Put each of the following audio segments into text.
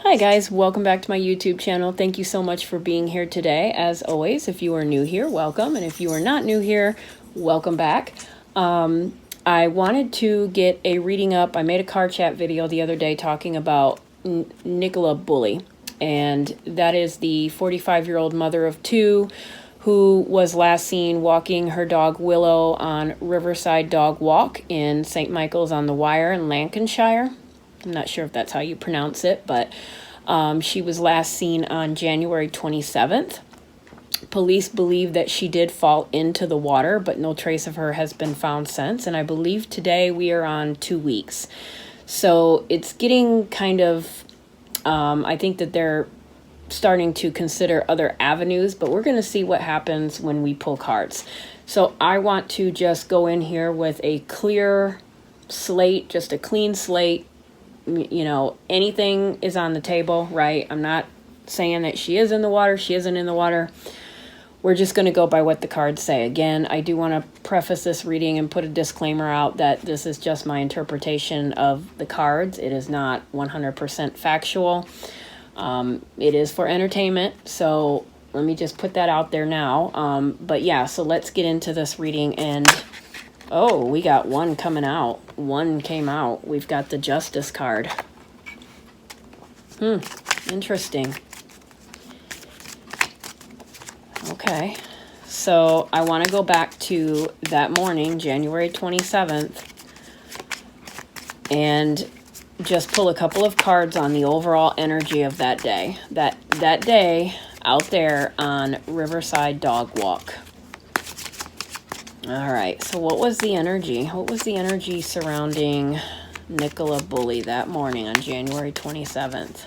Hi guys, welcome back to my YouTube channel. Thank you so much for being here today. As always, if you are new here, welcome. And if you are not new here, welcome back. I wanted to get a reading up. I made a car chat video the other day talking about Nicola Bulley. And that is the 45-year-old mother of two who was last seen walking her dog Willow on Riverside Dog Walk in St. Michael's on the Wire in Lancashire. I'm not sure if that's how you pronounce it, but she was last seen on January 27th. Police believe that she did fall into the water, but no trace of her has been found since. And I believe today we are on 2 weeks. So it's getting kind of, I think that they're starting to consider other avenues, but we're going to see what happens when we pull cards. So I want to just go in here with a clear slate, just a clean slate. You know, anything is on the table, right? I'm not saying that she is in the water, she isn't in the water. We're just going to go by what the cards say. Again, I do want to preface this reading and put a disclaimer out that this is just my interpretation of the cards. It is not 100% factual. It is for entertainment, so let me just put that out there now. But yeah, so let's get into this reading. And oh, we got one coming out. One came out. We've got the Justice card. Interesting. Okay. So I want to go back to that morning, January 27th, and just pull a couple of cards on the overall energy of that day. That day out there on Riverside Dog Walk. All right, so what was the energy? What was the energy surrounding Nicola Bulley that morning on January 27th?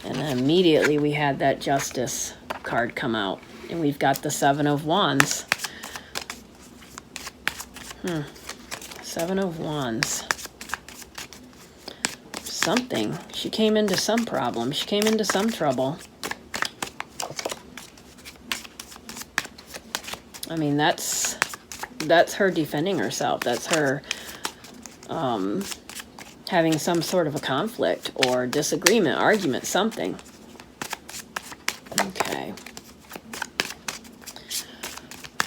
And then immediately we had that Justice card come out. And we've got the Seven of Wands. Seven of Wands. Something. She came into some problem. She came into some trouble. I mean, that's her defending herself. That's her having some sort of a conflict or disagreement, argument, something. Okay.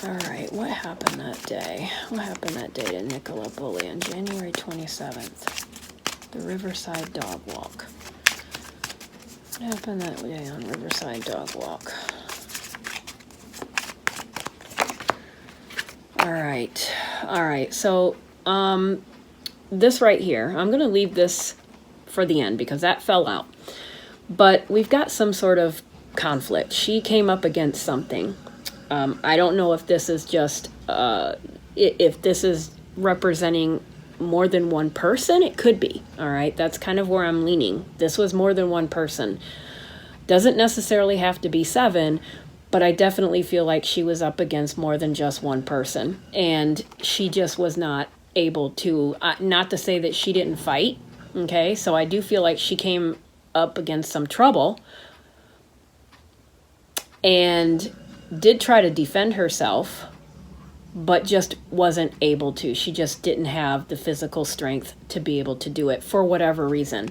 All right, what happened that day? What happened that day to Nicola Bulley on January 27th? The Riverside Dog Walk. What happened that day on Riverside Dog Walk? All right, so this right here, I'm going to leave this for the end because that fell out. But we've got some sort of conflict. She came up against something. I don't know if this is just, if this is representing more than one person. It could be, all right? That's kind of where I'm leaning. This was more than one person. Doesn't necessarily have to be seven, but I definitely feel like she was up against more than just one person. And she just was not able to, not to say that she didn't fight, okay? So I do feel like she came up against some trouble and did try to defend herself, but just wasn't able to. She just didn't have the physical strength to be able to do it for whatever reason.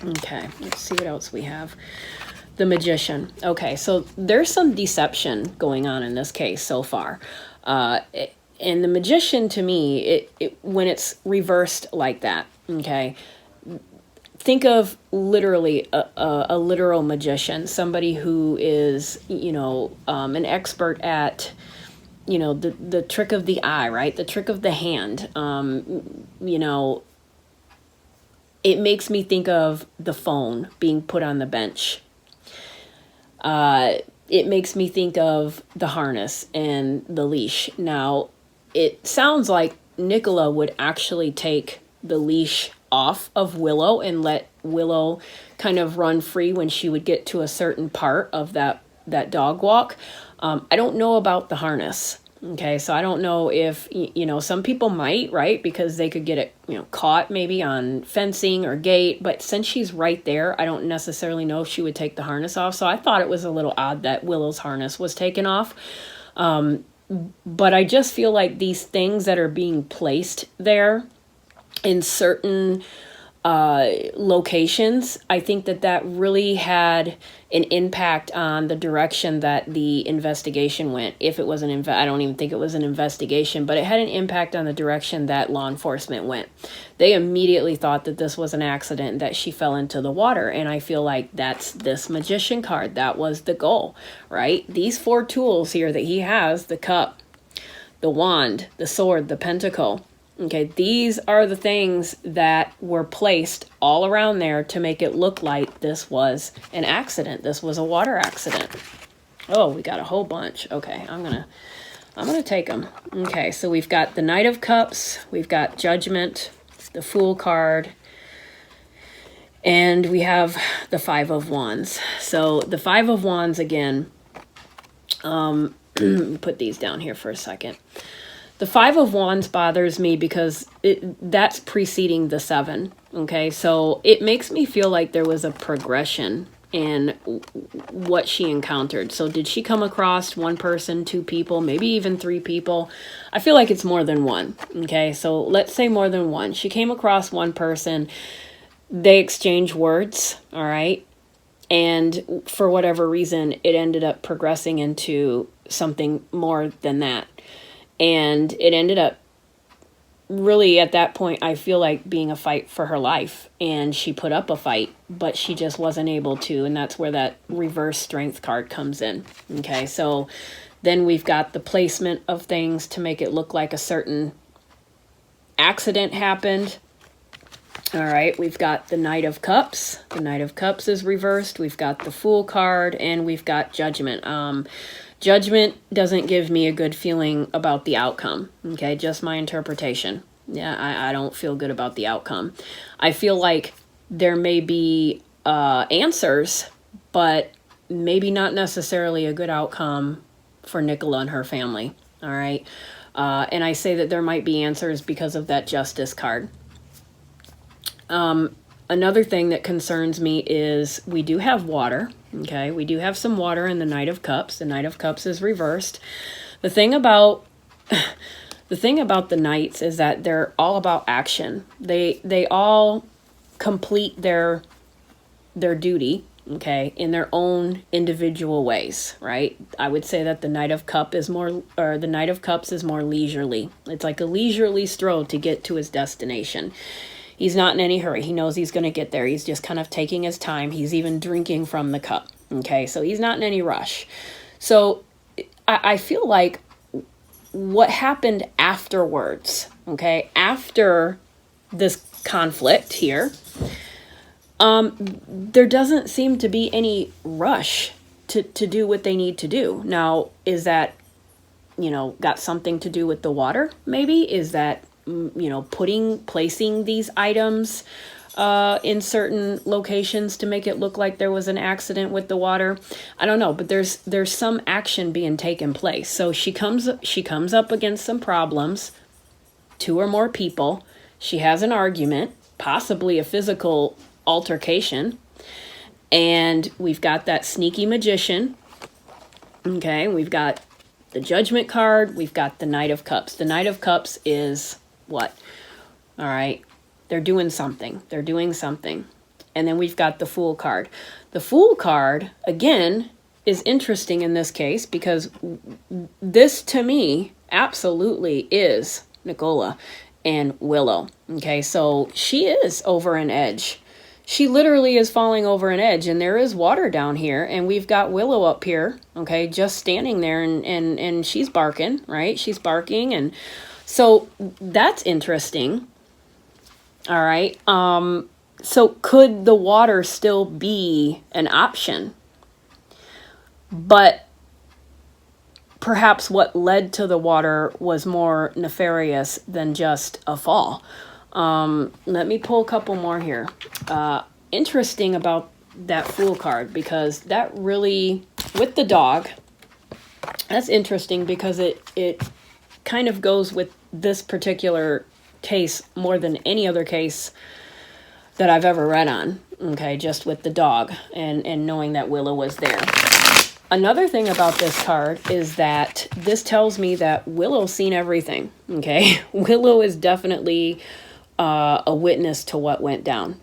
Okay, let's see what else we have. The Magician. Okay, so there's some deception going on in this case so far. And the Magician, to me, when it's reversed like that, okay, think of literally a literal magician, somebody who is, you know, an expert at, you know, the trick of the eye, right? The trick of the hand. You know, it makes me think of the phone being put on the bench. It makes me think of the harness and the leash. Now, it sounds like Nicola would actually take the leash off of Willow and let Willow kind of run free when she would get to a certain part of that dog walk. I don't know about the harness. Okay, so I don't know if, you know, some people might, right? Because they could get it, you know, caught maybe on fencing or gate. But since she's right there, I don't necessarily know if she would take the harness off. So I thought it was a little odd that Willow's harness was taken off. But I just feel like these things that are being placed there in certain locations. I think that really had an impact on the direction that the investigation went. If it was I don't even think it was an investigation, but it had an impact on the direction that law enforcement went. They immediately thought that this was an accident, that she fell into the water. And I feel like that's this magician card. That was the goal, right? These 4 tools here that he has, the cup, the wand, the sword, the pentacle. Okay, these are the things that were placed all around there to make it look like this was an accident. This was a water accident. Oh, we got a whole bunch. Okay, I'm gonna take them. Okay, so we've got the Knight of Cups, we've got Judgment, the Fool card, and we have the 5 of Wands. So the 5 of Wands again. Put these down here for a second. The 5 of Wands bothers me because that's preceding the 7, okay? So it makes me feel like there was a progression in what she encountered. So did she come across 1 person, 2 people, maybe even 3 people? I feel like it's more than 1, okay? So let's say more than 1. She came across 1 person, they exchanged words, all right? And for whatever reason, it ended up progressing into something more than that. And it ended up really at that point, I feel like being a fight for her life. And she put up a fight, but she just wasn't able to. And that's where that reverse strength card comes in. Okay, so then we've got the placement of things to make it look like a certain accident happened. All right, we've got the Knight of Cups. The Knight of Cups is reversed. We've got the Fool card, and we've got Judgment. Judgment doesn't give me a good feeling about the outcome, okay? Just my interpretation. Yeah, I don't feel good about the outcome. I feel like there may be answers, but maybe not necessarily a good outcome for Nicola and her family, all right? And I say that there might be answers because of that Justice card. Another thing that concerns me is we do have water, okay? We do have some water in the Knight of Cups. The Knight of Cups is reversed. The thing about the Knights is that they're all about action. They all complete their duty, okay, in their own individual ways, right? I would say that the Knight of Cups is more leisurely. It's like a leisurely stroll to get to his destination. He's not in any hurry. He knows he's going to get there. He's just kind of taking his time. He's even drinking from the cup. Okay, so he's not in any rush. So I feel like what happened afterwards, okay, after this conflict here, there doesn't seem to be any rush to do what they need to do. Now, is that, got something to do with the water? Maybe? Is that placing these items in certain locations to make it look like there was an accident with the water? I don't know, but there's some action being taken place. So she comes up against some problems, 2 or more people. She has an argument, possibly a physical altercation, and we've got that sneaky magician. Okay, we've got the Judgment card, we've got the Knight of Cups. The Knight of Cups is what? All right. They're doing something. And then we've got the Fool card. The Fool card, again, is interesting in this case because this, to me, absolutely is Nicola and Willow. Okay, so she is over an edge. She literally is falling over an edge, and there is water down here, and we've got Willow up here, okay, just standing there, and she's barking, right? She's barking, and so that's interesting. All right. So could the water still be an option? But perhaps what led to the water was more nefarious than just a fall. Let me pull a couple more here. Interesting about that Fool card, because that really, with the dog, that's interesting because it kind of goes with this particular case more than any other case that I've ever read on, okay, just with the dog and knowing that Willow was there. Another thing about this card is that this tells me that Willow's seen everything, okay? Willow is definitely a witness to what went down.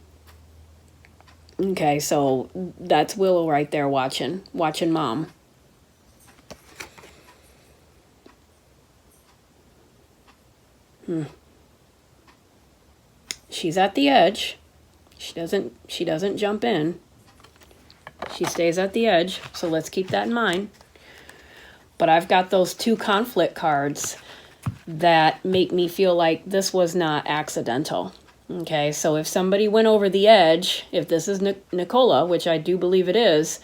Okay, so that's Willow right there watching mom. She's at the edge. She doesn't jump in. She stays at the edge, so let's keep that in mind. But I've got those 2 conflict cards that make me feel like this was not accidental. Okay, so if somebody went over the edge, if this is Nicola, which I do believe it is,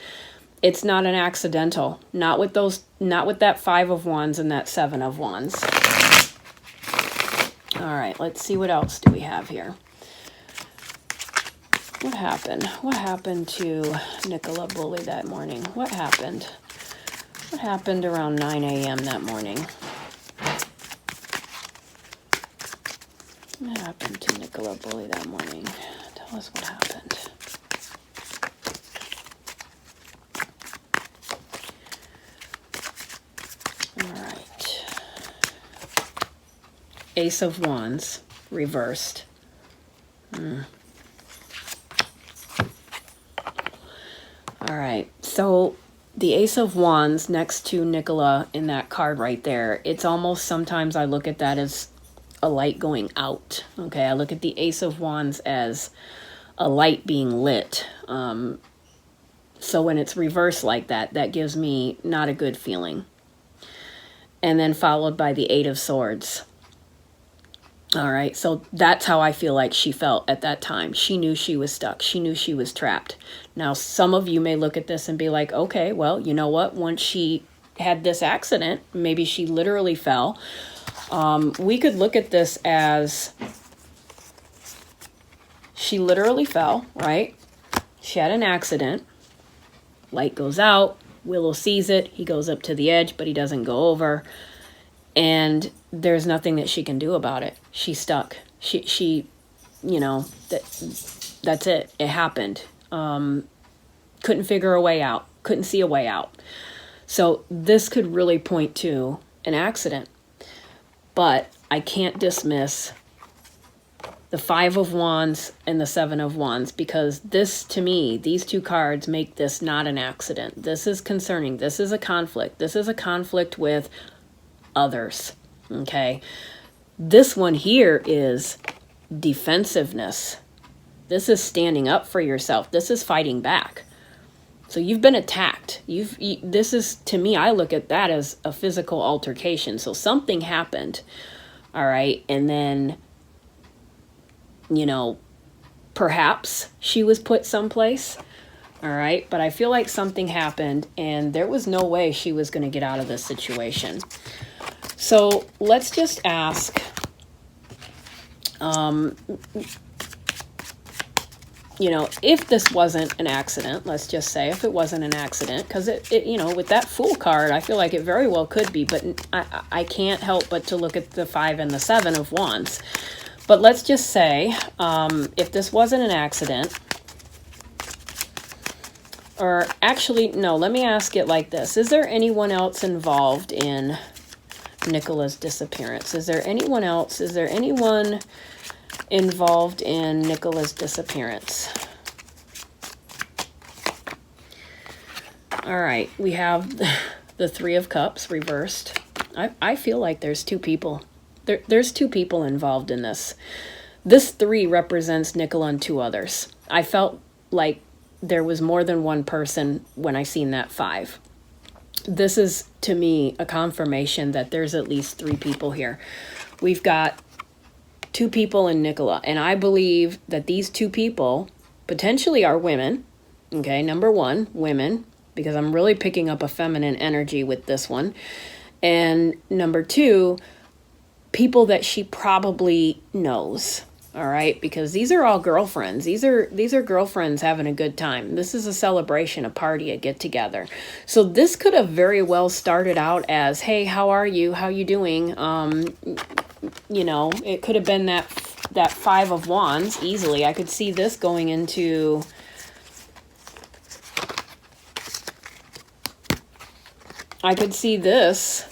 it's not an accidental. Not with that 5 of Wands and that 7 of Wands. All right, let's see what else do we have here. What happened? What happened to Nicola Bulley that morning? What happened? What happened around 9 a.m. that morning? What happened to Nicola Bulley that morning? Tell us what happened. All right. Ace of Wands, reversed. All right, so the Ace of Wands next to Nicola in that card right there, it's almost sometimes I look at that as a light going out. Okay, I look at the Ace of Wands as a light being lit. So when it's reversed like that, that gives me not a good feeling. And then followed by the 8 of Swords. All right, so that's how I feel like she felt at that time. She knew she was stuck. She knew she was trapped. Now, some of you may look at this and be like, okay, well, you know what? Once she had this accident, maybe she literally fell. We could look at this as she literally fell, right? She had an accident. Light goes out. Willow sees it. He goes up to the edge, but he doesn't go over. And there's nothing that she can do about it. She's stuck. She you know, that's it. It happened. Couldn't figure a way out. Couldn't see a way out. So this could really point to an accident. But I can't dismiss the 5 of Wands and the 7 of Wands, because this, to me, these 2 cards make this not an accident. This is concerning. This is a conflict. This is a conflict with others. Okay. This one here is defensiveness. This is standing up for yourself. This is fighting back. So you've been attacked. This is, to me, I look at that as a physical altercation. So something happened. All right. And then, you know, perhaps she was put someplace. All right. But I feel like something happened and there was no way she was going to get out of this situation. So let's just ask, you know, if this wasn't an accident, let's just say if it wasn't an accident, because it, you know, with that Fool card, I feel like it very well could be, but I can't help but to look at the 5 and the 7 of Wands. But let's just say, if this wasn't an accident, or actually, no, let me ask it like this. Is there anyone else involved in Nicola's disappearance? Is there anyone else? Is there anyone involved in Nicola's disappearance? All right, we have the 3 of Cups reversed. I feel like there's 2 people. There's 2 people involved in this. This 3 represents Nicola and 2 others. I felt like there was more than one person when I seen that 5. This is, to me, a confirmation that there's at least 3 people here. We've got 2 people in Nicola, and I believe that these 2 people potentially are women. Okay, number 1, women, because I'm really picking up a feminine energy with this one. And number 2, people that she probably knows. All right, because these are all girlfriends. These are girlfriends having a good time. This is a celebration, a party, a get together. So this could have very well started out as, "Hey, how are you? How you doing?" You know, it could have been that 5 of Wands easily. I could see this going into, I could see this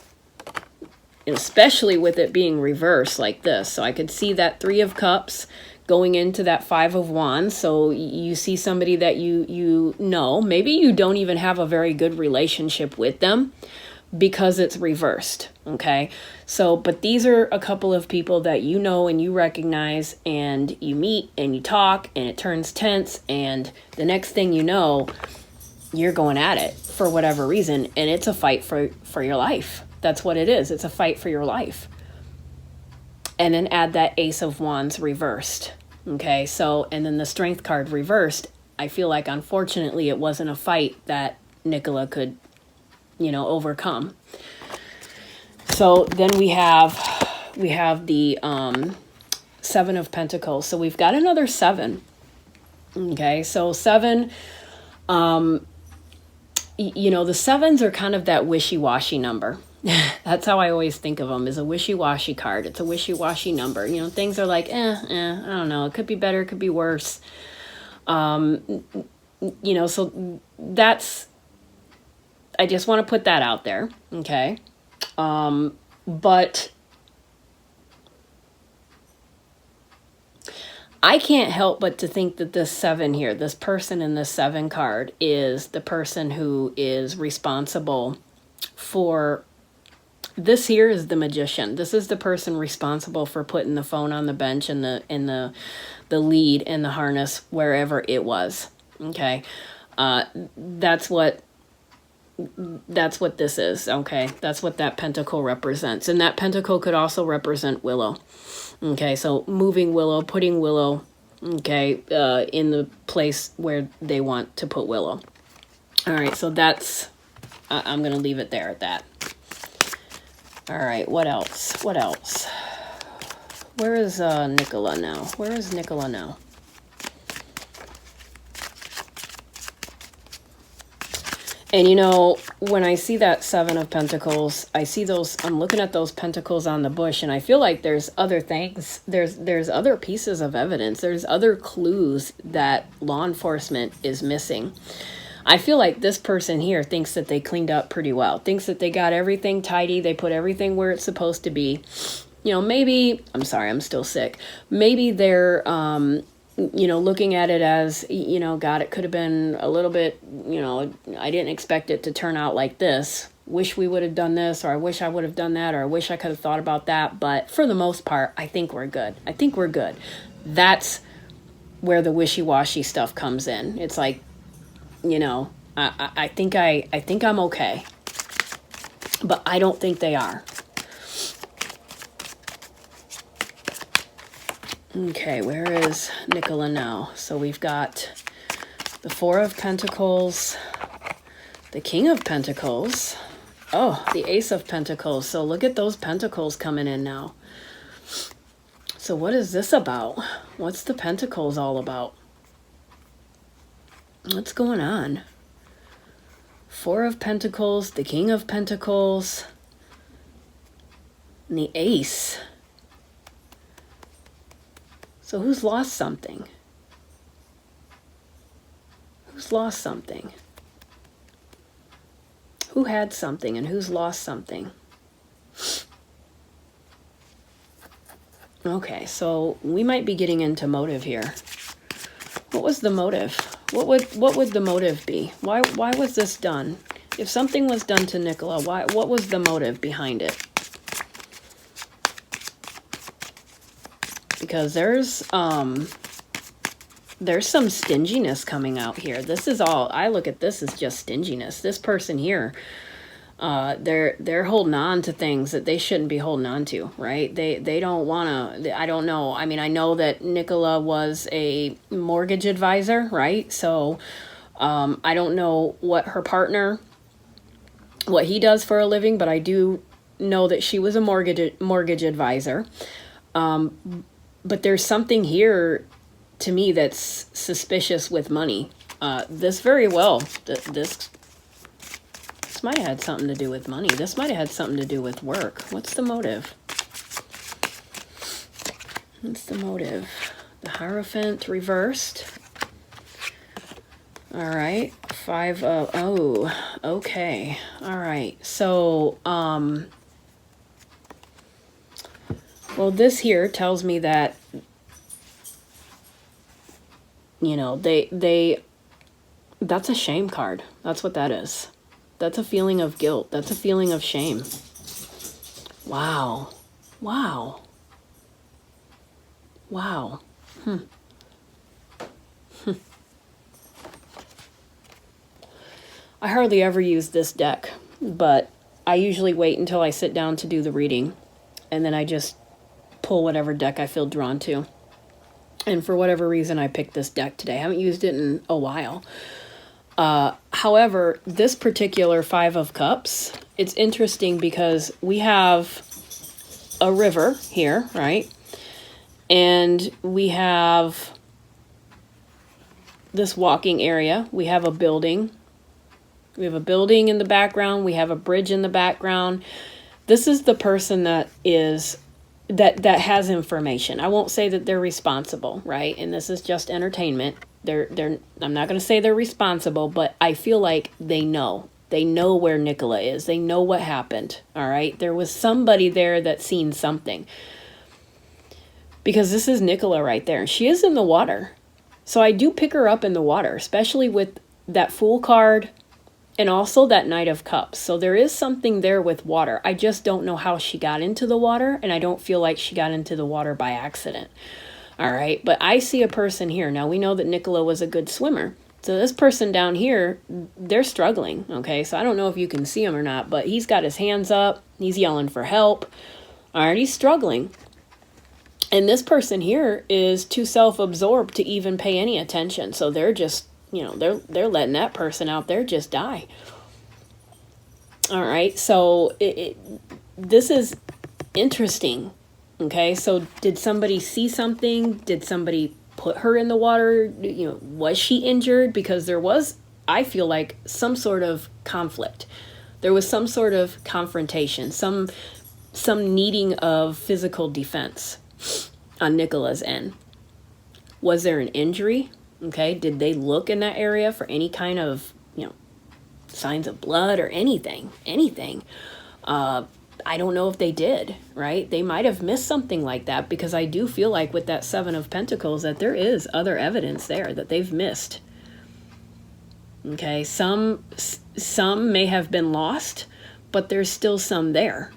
especially with it being reversed like this. So I could see that 3 of Cups going into that 5 of Wands. So you see somebody that you know, maybe you don't even have a very good relationship with them because it's reversed, okay? So, but these are a couple of people that you know and you recognize, and you meet and you talk and it turns tense, and the next thing you know, you're going at it for whatever reason, and it's a fight for your life. That's what it is. It's a fight for your life. And then add that Ace of Wands reversed, okay? So, and then the Strength card reversed. I feel like, unfortunately, it wasn't a fight that Nicola could, you know, overcome. So then we have the 7 of Pentacles. So we've got another 7. Okay, so 7, you know, the 7s are kind of that wishy-washy number. That's how I always think of them, as a wishy-washy card. It's a wishy-washy number. You know, things are like, I don't know. It could be better, it could be worse. You know, so that's, I just want to put that out there, okay? But I can't help but to think that this 7 here, this person in this 7 card, is the person who is responsible for, this here is the Magician. This is the person responsible for putting the phone on the bench and the lead and the harness wherever it was, okay? That's what this is, okay? That's what that pentacle represents. And that pentacle could also represent Willow. Okay, so moving Willow, putting Willow, okay, in the place where they want to put Willow. All right, so that's, I'm going to leave it there at that. All right, what else? What else? Where is Nicola now? Where is Nicola now? And, you know, when I see that 7 of Pentacles, I see those, I'm looking at those pentacles on the bush, and I feel like there's other things, there's other pieces of evidence, there's other clues that law enforcement is missing. I feel like this person here thinks that they cleaned up pretty well, thinks that they got everything tidy, they put everything where it's supposed to be. You know, maybe, I'm sorry, I'm still sick. Maybe they're, you know, looking at it as, you know, God, it could have been a little bit, you know, I didn't expect it to turn out like this. Wish we would have done this, or I wish I would have done that, or I wish I could have thought about that. But for the most part, I think we're good. I think we're good. That's where the wishy-washy stuff comes in. It's like, you know, I think I'm okay. But I don't think they are. Okay, where is Nicola now? So we've got the 4 of Pentacles, the King of Pentacles, oh, the Ace of Pentacles. So look at those pentacles coming in now. So what is this about? What's the Pentacles all about? What's going on? 4 of Pentacles, the King of Pentacles, and the Ace. So who's lost something? Who's lost something? Who had something and who's lost something? Okay, so we might be getting into motive here. What was the motive? What would the motive be? Why was this done? If something was done to Nicola, what was the motive behind it? Because there's some stinginess coming out here. This is all, I look at this as just stinginess. This person here, they're holding on to things that they shouldn't be holding on to, right? They don't want to, I don't know. I mean, I know that Nicola was a mortgage advisor, right? So I don't know what her partner, what he does for a living, but I do know that she was a mortgage advisor. But there's something here to me that's suspicious with money. This very well, this might have had something to do with money. This might have had something to do with work. What's the motive? What's the motive? The Hierophant reversed. All right. 5 of, oh, okay. All right. So, Well, this here tells me that, you know, that's a shame card. That's what that is. That's a feeling of guilt. That's a feeling of shame. Wow. Wow. Wow. I hardly ever use this deck, but I usually wait until I sit down to do the reading, and then I just pull whatever deck I feel drawn to. And for whatever reason, I picked this deck today. I haven't used it in a while. However, this particular Five of Cups, it's interesting because we have a river here, right? And we have this walking area. We have a building. We have a building in the background. We have a bridge in the background. This is the person that has information. I won't say that they're responsible, right? And this is just entertainment. I'm not going to say they're responsible, but I feel like they know. They know where Nicola is. They know what happened, all right? There was somebody there that seen something. Because this is Nicola right there. She is in the water. So I do pick her up in the water, especially with that Fool card and also that Knight of Cups. So there is something there with water. I just don't know how she got into the water, and I don't feel like she got into the water by accident. All right, but I see a person here. Now, we know that Nicola was a good swimmer. So this person down here, they're struggling, okay? So I don't know if you can see him or not, but he's got his hands up. He's yelling for help. All right, he's struggling. And this person here is too self-absorbed to even pay any attention. So they're just, you know, they're letting that person out there just die. All right, so this is interesting. Okay, so did somebody see something? Did somebody put her in the water? You know, was she injured? Because there was, I feel like, some sort of conflict. There was some sort of confrontation, some needing of physical defense on Nicola's end. Was there an injury? Okay, did they look in that area for any kind of, you know, signs of blood or anything? I don't know if they did, right? They might have missed something like that, because I do feel like with that Seven of Pentacles that there is other evidence there that they've missed. Okay, some may have been lost, but there's still some there.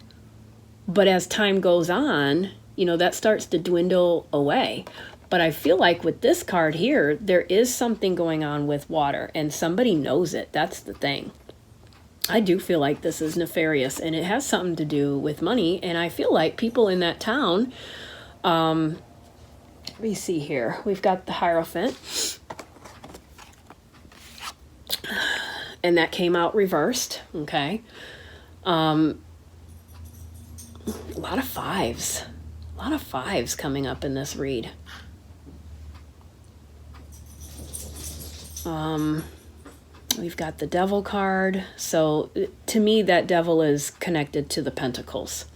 But as time goes on, you know, that starts to dwindle away. But I feel like with this card here, there is something going on with water, and somebody knows it. That's the thing. I do feel like this is nefarious, and it has something to do with money. And I feel like people in that town, let me see here. We've got the Hierophant, and that came out reversed. Okay. A lot of fives. A lot of fives coming up in this read. We've got the Devil card. So to me, that Devil is connected to the Pentacles.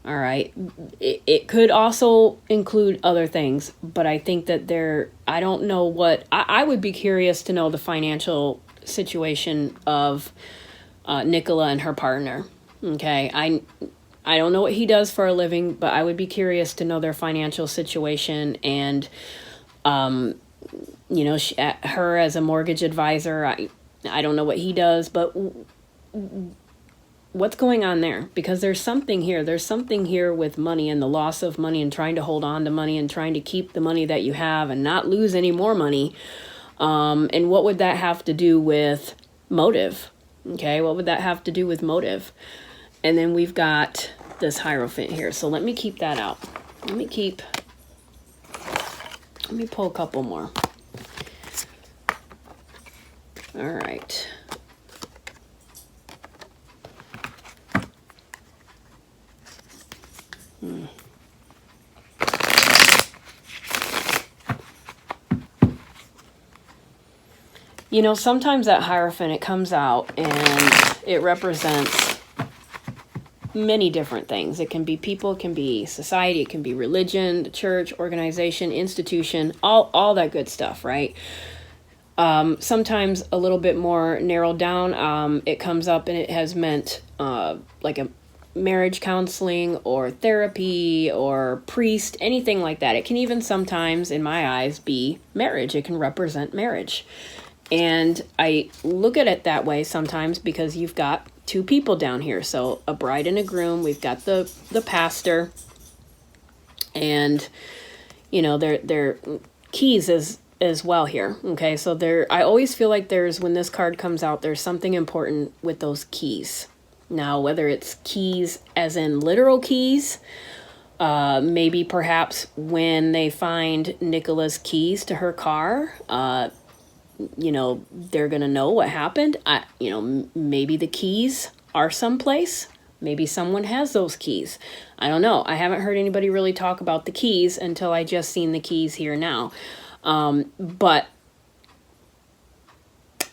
All right. It could also include other things, but I think that I don't know what, I would be curious to know the financial situation of Nicola and her partner. Okay. I don't know what he does for a living, but I would be curious to know their financial situation. And, you know, her as a mortgage advisor, I don't know what he does, but what's going on there? Because there's something here. There's something here with money and the loss of money and trying to hold on to money and trying to keep the money that you have and not lose any more money. And what would that have to do with motive? Okay, what would that have to do with motive? And then we've got this Hierophant here. So let me keep that out. Let me pull a couple more. All right. You know, sometimes that Hierophant, it comes out and it represents many different things. It can be people, it can be society, it can be religion, the church, organization, institution, all that good stuff, right? Sometimes a little bit more narrowed down. It comes up and it has meant like marriage counseling or therapy or priest, anything like that. It can even sometimes, in my eyes, be marriage. It can represent marriage. And I look at it that way sometimes because you've got two people down here. So a bride and a groom, we've got the pastor, and, you know, they're keys as well here. Okay, so I always feel like when this card comes out, there's something important with those keys. Now, whether it's keys as in literal keys, maybe perhaps when they find Nicola's keys to her car, you know, they're going to know what happened. You know, maybe the keys are someplace. Maybe someone has those keys. I don't know. I haven't heard anybody really talk about the keys until I just seen the keys here now. But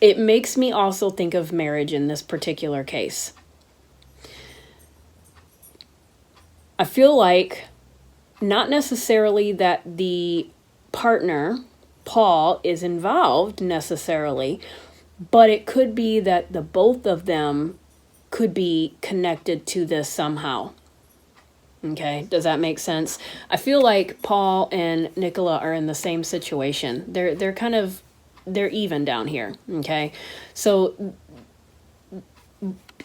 it makes me also think of marriage in this particular case. I feel like not necessarily that the partner, Paul, is involved necessarily, but it could be that the both of them could be connected to this somehow. Okay, does that make sense? I feel like Paul and Nicola are in the same situation. They're even down here. Okay, so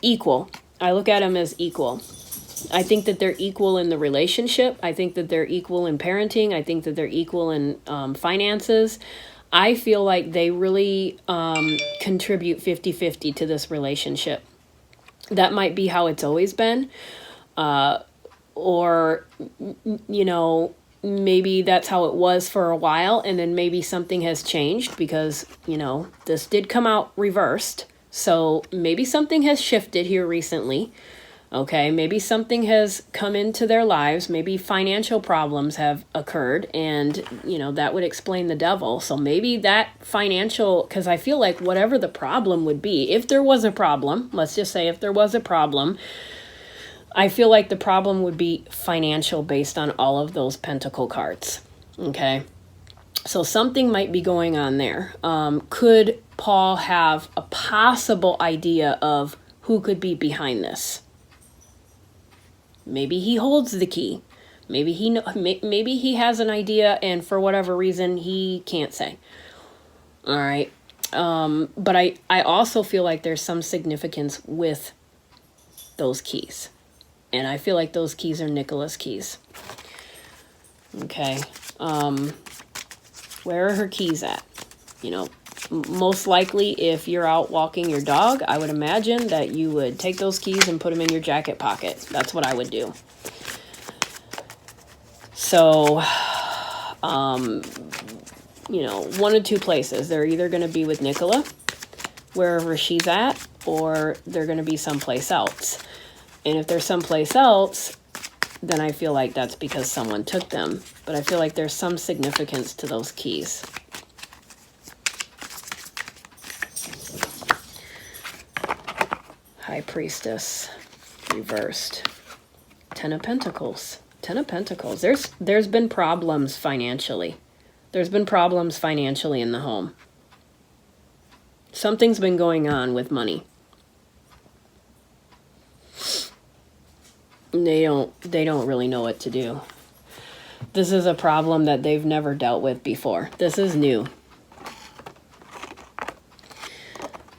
equal. I look at them as equal. I think that they're equal in the relationship. I think that they're equal in parenting. I think that they're equal in finances. I feel like they really contribute 50-50 to this relationship. That might be how it's always been. Or, you know, maybe that's how it was for a while, and then maybe something has changed because, you know, this did come out reversed. So maybe something has shifted here recently. Okay, maybe something has come into their lives. Maybe financial problems have occurred, and, you know, that would explain the devil. So maybe that financial, because I feel like whatever the problem would be, if there was a problem, let's just say if there was a problem, I feel like the problem would be financial based on all of those pentacle cards. Okay, so something might be going on there. Could Paul have a possible idea of who could be behind this? Maybe he holds the key. Maybe he has an idea, and for whatever reason, he can't say. All right. But I also feel like there's some significance with those keys. And I feel like those keys are Nicola's keys. Okay. Where are her keys at? You know, most likely if you're out walking your dog, I would imagine that you would take those keys and put them in your jacket pocket. That's what I would do. So, you know, one of two places. They're either going to be with Nicola, wherever she's at, or they're going to be someplace else. And if they're someplace else, then I feel like that's because someone took them. But I feel like there's some significance to those keys. High Priestess, reversed. Ten of Pentacles. Ten of Pentacles. There's been problems financially. There's been problems financially in the home. Something's been going on with money. They don't really know what to do. This is a problem that they've never dealt with before. This is new.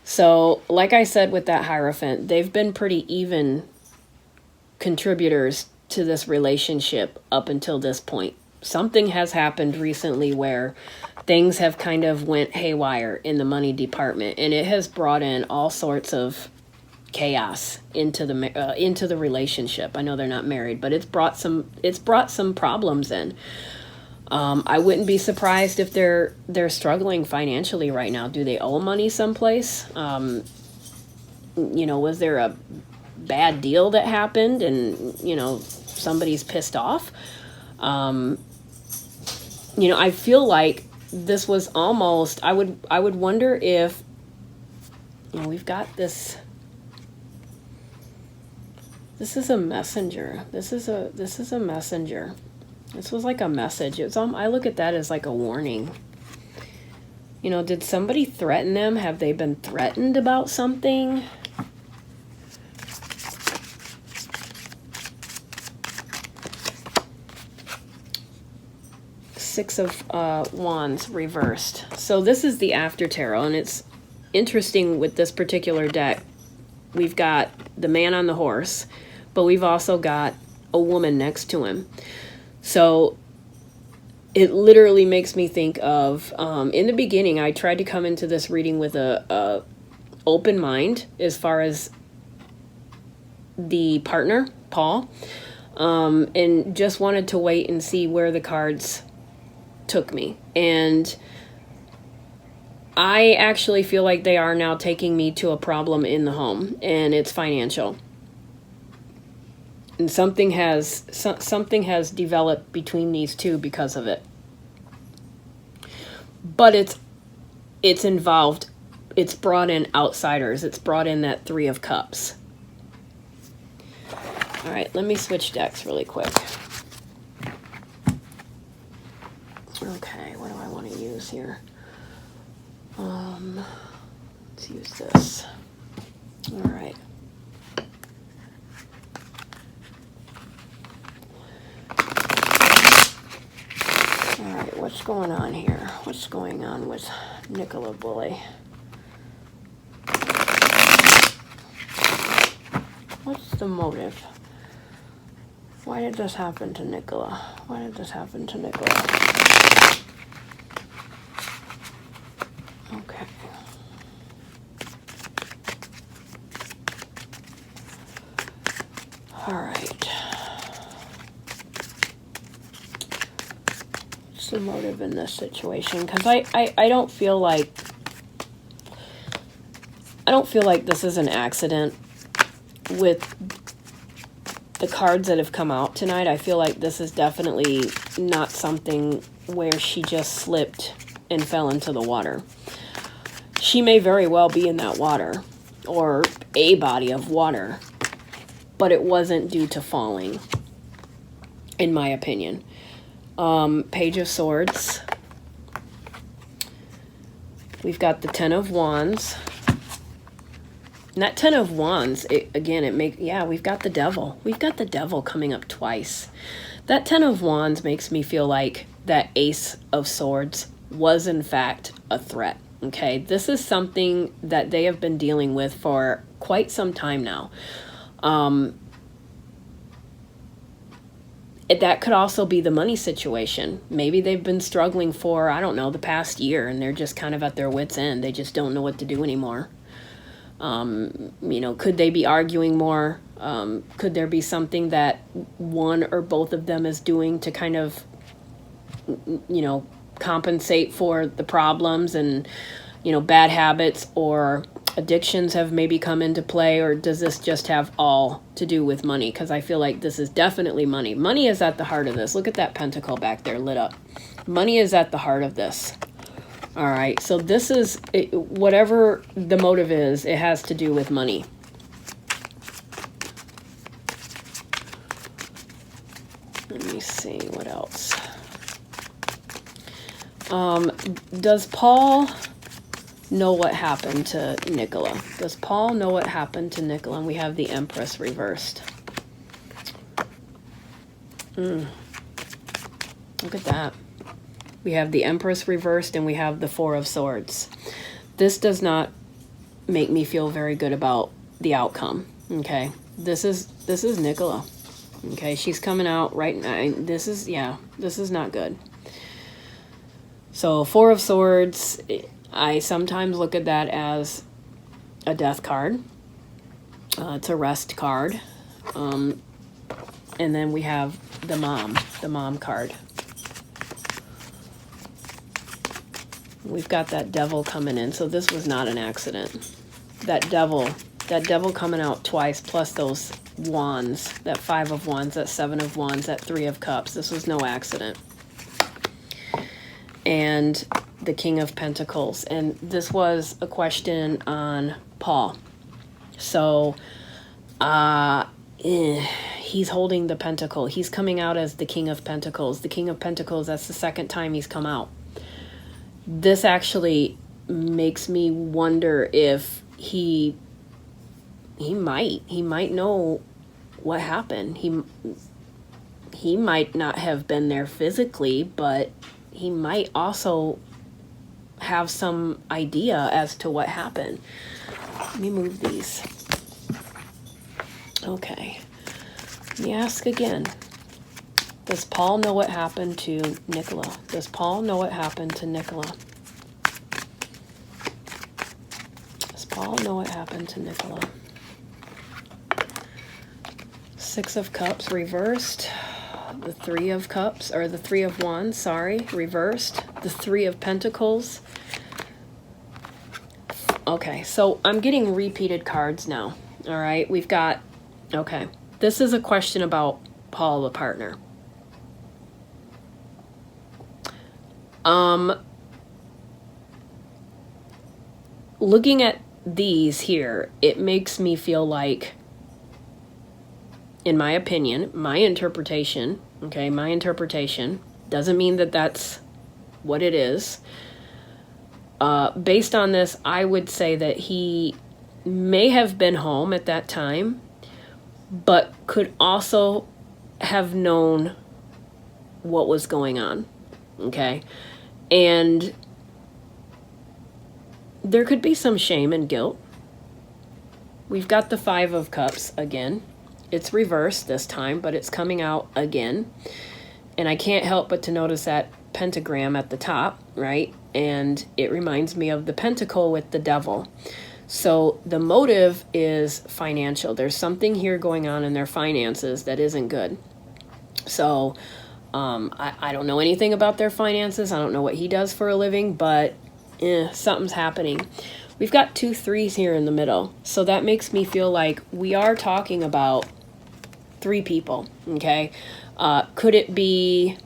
So, like I said with that Hierophant, they've been pretty even contributors to this relationship up until this point. Something has happened recently where things have kind of went haywire in the money department, and it has brought in all sorts of chaos into the relationship. I know they're not married, but it's brought some problems in. I wouldn't be surprised if they're struggling financially right now. Do they owe money someplace? You know, was there a bad deal that happened and, you know, somebody's pissed off? You know, I feel like this was almost, I would wonder if, you know, we've got this. This is a messenger. This is a messenger. This was like a message. I look at that as like a warning. You know, did somebody threaten them? Have they been threatened about something? Six of Wands reversed. So this is the after tarot, and it's interesting with this particular deck. We've got the man on the horse, but we've also got a woman next to him. So it literally makes me think of, in the beginning, I tried to come into this reading with a open mind as far as the partner, Paul, and just wanted to wait and see where the cards took me. And I actually feel like they are now taking me to a problem in the home, and it's financial. And something has developed between these two because of it. But it's involved, it's brought in outsiders. It's brought in that Three of Cups. All right, let me switch decks really quick. Okay, what do I want to use here? Let's use this. All right. All right, what's going on here? What's going on with Nicola Bulley? What's the motive? Why did this happen to Nicola? Why did this happen to Nicola? Okay. All right. What's the motive in this situation? Because I don't feel like this is an accident with the cards that have come out tonight. I feel like this is definitely not something where she just slipped and fell into the water. She may very well be in that water or a body of water, but it wasn't due to falling, in my opinion. Page of Swords. We've got the Ten of Wands. And that Ten of Wands, we've got the Devil. We've got the Devil coming up twice. That Ten of Wands makes me feel like that Ace of Swords was in fact a threat. Okay, this is something that they have been dealing with for quite some time now. That could also be the money situation. Maybe they've been struggling for, I don't know, the past year, and they're just kind of at their wits' end. They just don't know what to do anymore. Could they be arguing more? Could there be something that one or both of them is doing to kind of, compensate for the problems and, bad habits or addictions have maybe come into play? Or does this just have all to do with money? Because I feel like this is definitely money. Money is at the heart of this. Look at that pentacle back there lit up. Money is at the heart of this. All right, so this is, whatever the motive is, it has to do with money. Let me see, what else? Does Paul know what happened to Nicola? Does Paul know what happened to Nicola? And we have the Empress reversed. Look at that. We have the Empress reversed, and we have the Four of Swords. This does not make me feel very good about the outcome. Okay, this is Nicola. Okay, she's coming out right now. This is not good. So Four of Swords, I sometimes look at that as a death card. It's a rest card. And then we have the mom card. We've got that Devil coming in, so this was not an accident. That devil coming out twice, plus those wands, that Five of Wands, that Seven of Wands, that Three of Cups. This was no accident. And the King of Pentacles. And this was a question on Paul. So, he's holding the pentacle. He's coming out as the King of Pentacles. The King of Pentacles, that's the second time he's come out. This actually makes me wonder if he might know what happened. He might not have been there physically, but he might also have some idea as to what happened. Let me move these. Okay. Let me ask again. Does Paul know what happened to Nicola? Does Paul know what happened to Nicola? Does Paul know what happened to Nicola? Six of Cups reversed. The Three of Cups, or the Three of Wands, sorry, reversed. The Three of Pentacles. Okay, so I'm getting repeated cards now. All right, we've got, okay, this is a question about Paul, the partner. Looking at these here, it makes me feel like, in my opinion, my interpretation, okay, my interpretation, doesn't mean that that's what it is. Based on this, I would say that he may have been home at that time, but could also have known what was going on, okay? And there could be some shame and guilt. We've got the Five of Cups again. It's reversed this time, but it's coming out again. And I can't help but to notice that pentagram at the top, right? And it reminds me of the pentacle with the devil. So the motive is financial. There's something here going on in their finances that isn't good. So I don't know anything about their finances. I don't know what he does for a living, but something's happening. We've got 2 3s here in the middle. So that makes me feel like we are talking about 3 people, okay? Could it be,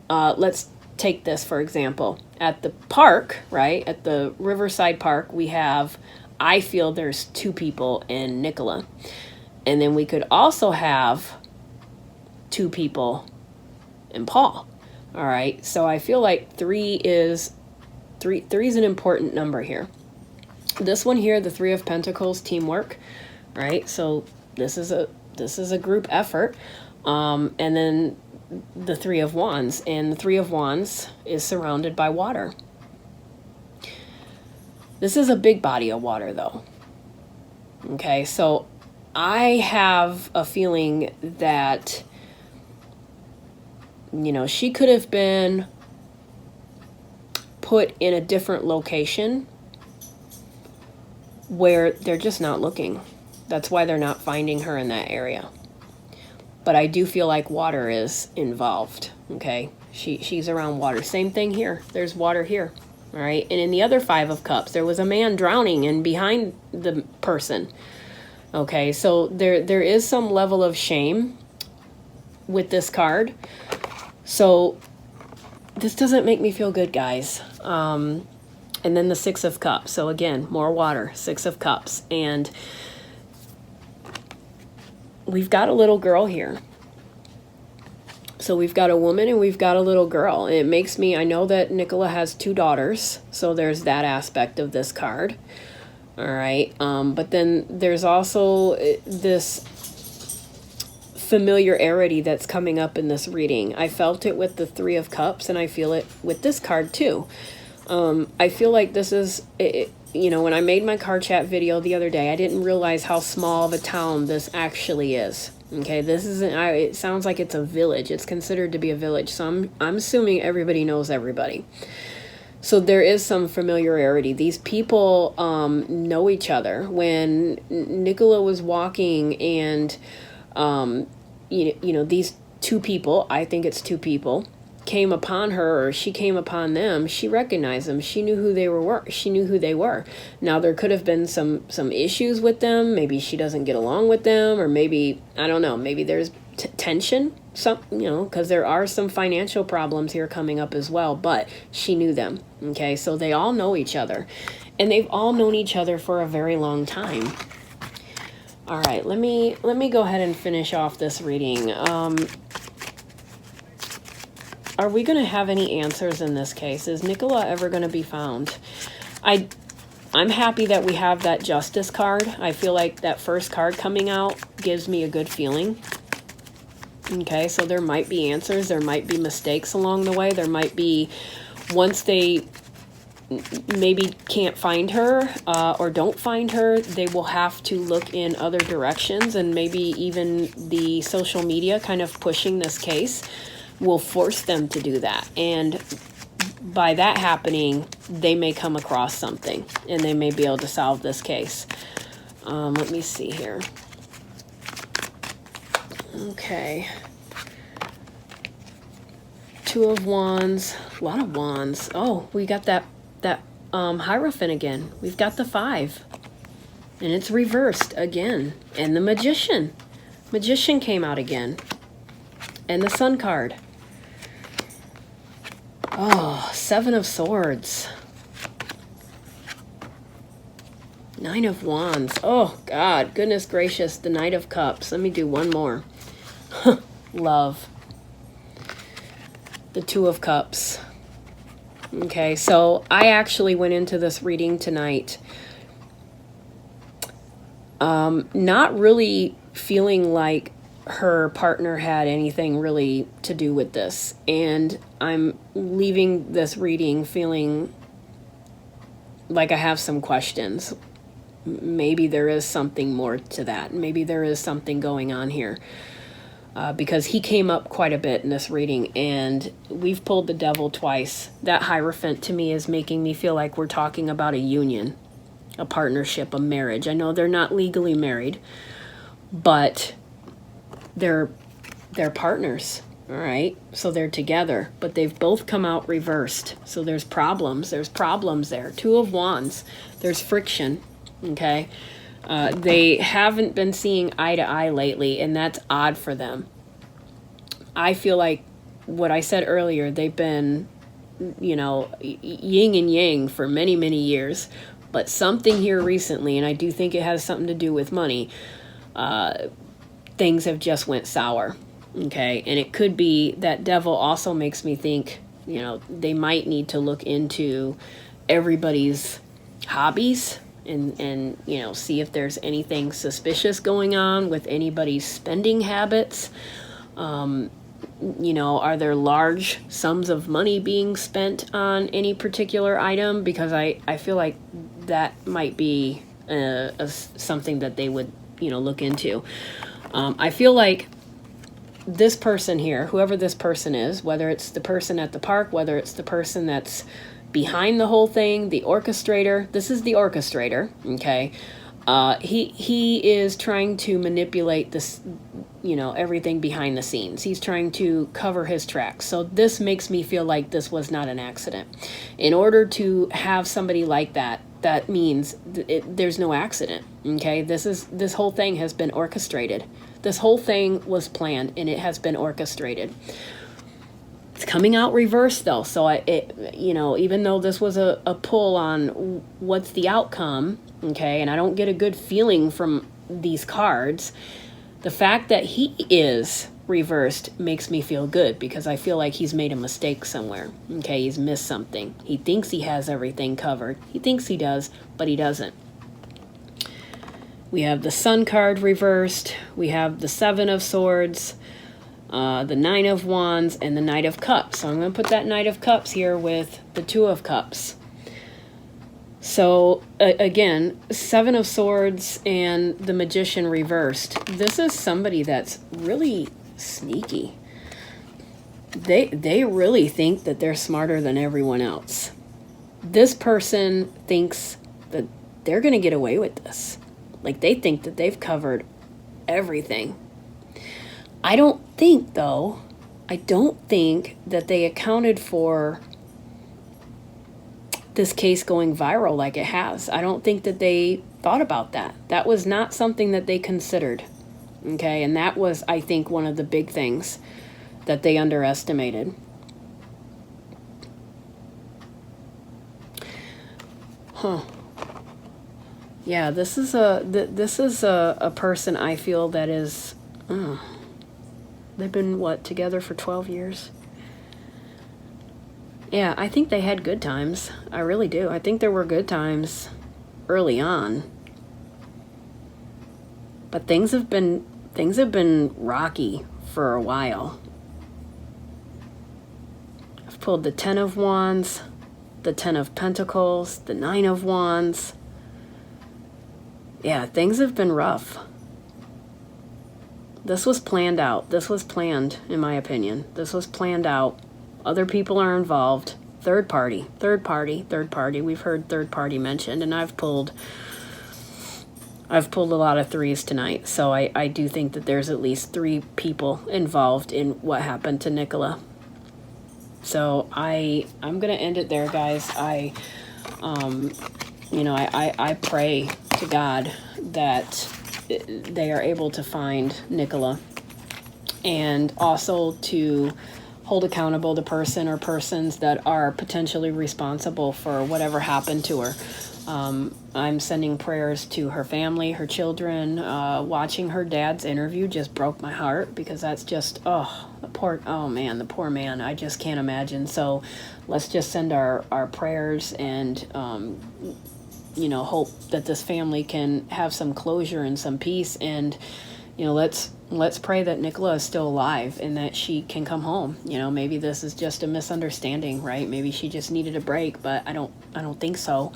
let's take this for example. At the park, right, at the Riverside Park, we have, I feel there's 2 people and Nicola. And then we could also have 2 people and Paul. All right, so I feel like 3 is an important number here. This one here, the Three of Pentacles, teamwork, right? So this is a group effort. And then the Three of Wands, and the Three of Wands is surrounded by water. This is a big body of water though. Okay, so I have a feeling that, you know, she could have been put in a different location where they're just not looking. That's why they're not finding her in that area. But I do feel like water is involved, okay? She's around water. Same thing here. There's water here, all right? And in the other Five of Cups, there was a man drowning and behind the person, okay? So there is some level of shame with this card. So this doesn't make me feel good, guys. And then the Six of Cups. So again, more water, Six of Cups. And we've got a little girl here. So we've got a woman and we've got a little girl. And it makes me, I know that Nicola has 2 daughters. So there's that aspect of this card. All right. But then there's also this familiarity that's coming up in this reading. I felt it with the Three of Cups and I feel it with this card too. I feel like this is, you know, when I made my card chat video the other day, I didn't realize how small of a town this actually is. Okay, this isn't, it sounds like it's a village. It's considered to be a village. So I'm assuming everybody knows everybody. So there is some familiarity. These people know each other. When Nicola was walking and, you know, these 2 people, I think it's 2 people, came upon her, or she came upon them, she recognized them. She knew who they were. She knew who they were. Now there could have been some issues with them. Maybe she doesn't get along with them, or maybe, I don't know, maybe there's tension, you know, because there are some financial problems here coming up as well, but she knew them. Okay, so they all know each other, and they've all known each other for a very long time. All right, let me go ahead and finish off this reading. Are we going to have any answers in this case? Is Nicola ever going to be found? I'm happy that we have that Justice card. I feel like that first card coming out gives me a good feeling. Okay, so there might be answers, there might be mistakes along the way, there might be, once they maybe can't find her or don't find her, they will have to look in other directions, and maybe even the social media kind of pushing this case will force them to do that. And by that happening, they may come across something and they may be able to solve this case. Let me see here. Okay. Two of Wands, a lot of Wands. Oh, we got that Hierophant again. We've got the 5. And it's reversed again. And the Magician. Magician came out again. And the Sun card. Oh, 7 of Swords. 9 of Wands. Oh, God. Goodness gracious. The Knight of Cups. Let me do one more. Love. The 2 of Cups. Okay, so I actually went into this reading tonight not really feeling like her partner had anything really to do with this. And I'm leaving this reading feeling like I have some questions. Maybe there is something more to that. Maybe there is something going on here. Because he came up quite a bit in this reading, and we've pulled the Devil twice. That Hierophant to me is making me feel like we're talking about a union, a partnership, a marriage. I know they're not legally married, but they're partners, all right? So they're together, but they've both come out reversed. So there's problems. There's problems there. 2 of Wands. There's friction, okay? They haven't been seeing eye to eye lately, and that's odd for them. I feel like what I said earlier, they've been, you know, yin and yang for many, many years, but something here recently, and I do think it has something to do with money, things have just went sour, okay? And it could be that Devil also makes me think, you know, they might need to look into everybody's hobbies, and you know, see if there's anything suspicious going on with anybody's spending habits. You know, are there large sums of money being spent on any particular item? Because I feel like that might be something that they would, you know, look into. I feel like this person here, whoever this person is, whether it's the person at the park, whether it's the person that's behind the whole thing, the orchestrator. This is the orchestrator, okay? He is trying to manipulate this, you know, everything behind the scenes. He's trying to cover his tracks. So this makes me feel like this was not an accident. In order to have somebody like that, that means there's no accident, okay? This whole thing has been orchestrated. This whole thing was planned, and it has been orchestrated. It's coming out reversed though, so you know, even though this was a pull on what's the outcome, okay, and I don't get a good feeling from these cards, the fact that he is reversed makes me feel good, because I feel like he's made a mistake somewhere, okay? He's missed something. He thinks he has everything covered. He thinks he does, but he doesn't. We have the Sun card reversed. We have the 7 of Swords. The 9 of Wands, and the Knight of Cups. So I'm going to put that Knight of Cups here with the 2 of Cups. So, again, 7 of Swords and the Magician reversed. This is somebody that's really sneaky. They really think that they're smarter than everyone else. This person thinks that they're going to get away with this. Like, they think that they've covered everything. I don't think, though, that they accounted for this case going viral like it has. I don't think that they thought about that. That was not something that they considered, okay? And that was, I think, one of the big things that they underestimated. Huh. Yeah, this is a person I feel that is... They've been, what, together for 12 years? Yeah, I think they had good times. I really do. I think there were good times early on. But things have been rocky for a while. I've pulled the 10 of Wands, the 10 of Pentacles, the 9 of Wands. Yeah, things have been rough. This was planned out. This was planned, in my opinion. This was planned out. Other people are involved. Third party. We've heard third party mentioned, and I've pulled a lot of threes tonight. So I do think that there's at least 3 people involved in what happened to Nicola. So I'm gonna end it there, guys. I pray to God that they are able to find Nicola, and also to hold accountable the person or persons that are potentially responsible for whatever happened to her. I'm sending prayers to her family, her children. Watching her dad's interview just broke my heart, because that's just, the poor man. I just can't imagine. So let's just send our prayers and, hope that this family can have some closure and some peace. And, let's pray that Nicola is still alive and that she can come home. Maybe this is just a misunderstanding, right? Maybe she just needed a break, but I don't think so.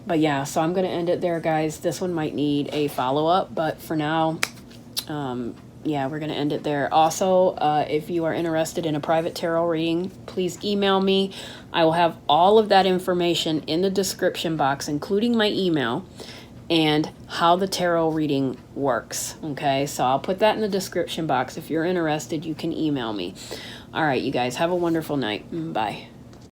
But yeah, so I'm going to end it there, guys. This one might need a follow-up, but for now, we're going to end it there. Also, if you are interested in a private tarot reading, please email me. I will have all of that information in the description box, including my email and how the tarot reading works. Okay, so I'll put that in the description box. If you're interested, you can email me. All right, you guys, have a wonderful night. Bye.